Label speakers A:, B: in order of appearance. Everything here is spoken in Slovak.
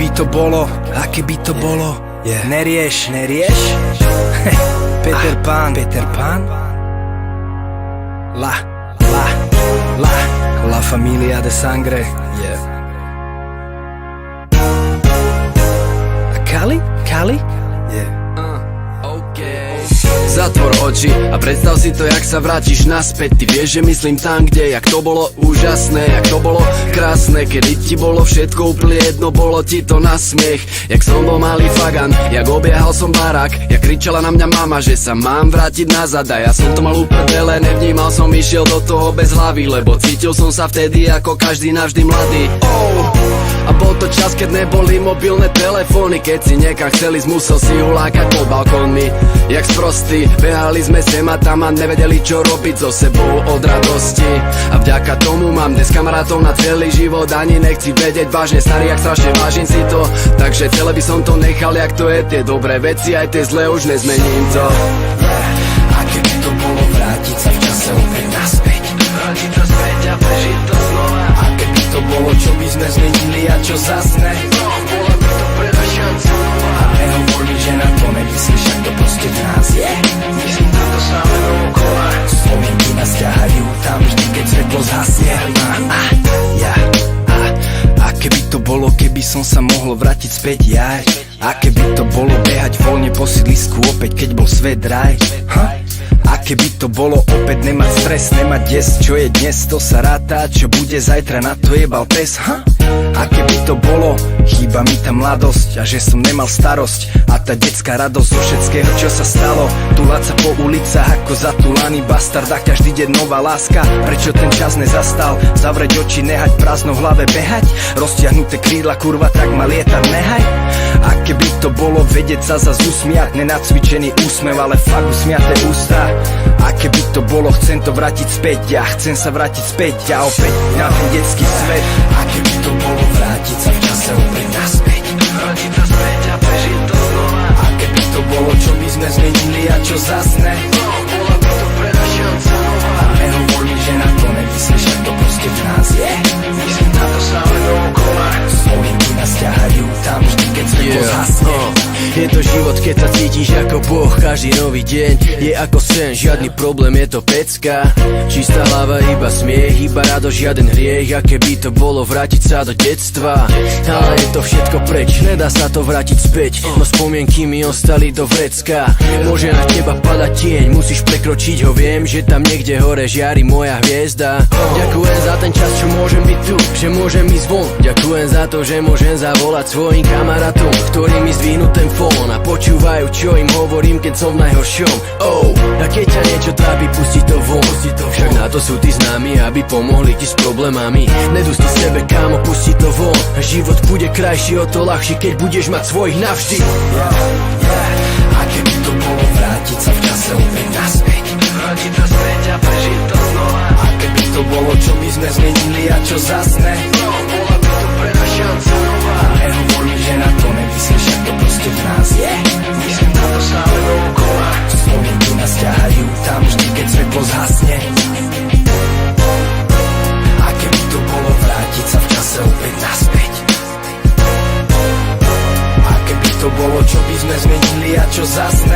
A: by to bolo, aké by to bolo, nerieš, Peter Pan, La familia de sangre, A Kali?
B: Zatvor oči a predstav si to, jak sa vrátiš naspäť. Ty vieš, že myslím tam, kde, jak to bolo úžasné, jak to bolo krásne, kedy ti bolo všetko úplne jedno, bolo ti to na smiech. Jak som bol malý fagan, jak obiehal som barák, jak kričala na mňa mama, že sa mám vrátiť nazad. A ja som to mal uprdele, nevnímal som, išiel do toho bez hlavy, lebo cítil som sa vtedy ako každý navždy mladý. A bol to čas, keď neboli mobilné telefóny, keď si niekam chceli, musel si hulákať pod balkónmi. Jak sprostí, behali sme sem a tam a nevedeli, čo robiť so sebou od radosti. A vďaka tomu mám dnes kamarátov na celý život, ani nechci vedieť vážne, starý, jak strašne vážim si to. Takže celé by som to nechal, jak to je, tie dobré veci, aj tie zlé už nezmením to.
A: A keby to bolo vrátiť sa v čase opäť naspäť, vrátiť sa späť a prežiť to znova. A keby to bolo, čo by sme zmenili a čo zasne, bola by to prvá šanca nová. A nehovor mi, že na to nemyslíš, ak to proste v nás je. Myslím na to stále dookola. Spomienky nás ťahajú tam vždy, keď svetlo zhasne. A keby to bolo, keby som sa mohol vrátiť späť, jaj. A keby to bolo behať voľne po sídlisku opäť, keď bol svet raj. A keby to bolo opäť nemať stres, nemať des, čo je dnes, to sa ráta, čo bude zajtra, na to jebal pes. A keby to bolo, chýba mi tá mladosť a že som nemal starosť a tá detská radosť zo všetkého, čo sa stalo. Túlať sa po ulicách ako zatúlaný bastard a každý deň nová láska. Prečo ten čas nezastal? Zavrieť oči, nehať prázdno v hlave, behať, roztiahnuté krídla, kurva, tak ma lietať nehaj. A keby to bolo vedieť sa zas usmiať, nenacvičený úsmev, ale fakt usmiaté ústa. A keby to bolo, chcem to vrátiť späť, ja chcem sa vrátiť späť a opäť na ten detský svet. A keby to bolo vrátiť sa v čase opäť naspäť, vrátiť sa späť a prežiť to znova. A keby to bolo, čo by sme zmenili a čo zasne, bola by to prvá šanca nová. A nehovor mi, že na to nemyslíš, ak to proste v nás je. Myslím na to stále dookola. Spomienky nás ťahajú tam vždy, keď svetlo zhasne.
B: Je to život, keď sa cítiš ako Boh, každý nový deň je ako sen, žiadny problém, je to pecka. Čistá hlava, iba smiech, iba radosť, žiaden hriech. A keby to bolo vrátiť sa do detstva, ale je to všetko preč, nedá sa to vrátiť späť, no spomienky mi ostali do vrecka. Môže na teba padať tieň, musíš prekročiť ho, viem, že tam niekde hore žiari moja hviezda. Ďakujem za ten čas, čo môžem byť tu, že môžem ísť von. Ďakujem za to, že môžem zavolať svojim kamarátom, ktorí mi zdvihnú ten fón a počúvajú, čo im hovorím, keď som v najhoršom. A keď ťa niečo trápi, pusti to von, však na to sú tí známi, aby pomohli ti s problémami. Nedustí sebe, kámo, pusti to von. Život bude krajší, o to ľahší, keď budeš mať svojich navždy.
A: A keby to bolo vrátiť sa v čase opäť naspäť, vrátiť sa späť a prežiť to znova. A keby to bolo, čo by sme zmenili a čo zasne, bola by to prvá šanca nová. A nehovor mi, že na to nemyslíš, ak to proste v nás je. Myslím na to stále dookola. Spomienky nás ťahajú tam vždy, keď svetlo zhasne. A keby to bolo vrátiť sa v čase opäť naspäť, a keby to bolo, čo by sme zmenili a čo zasne,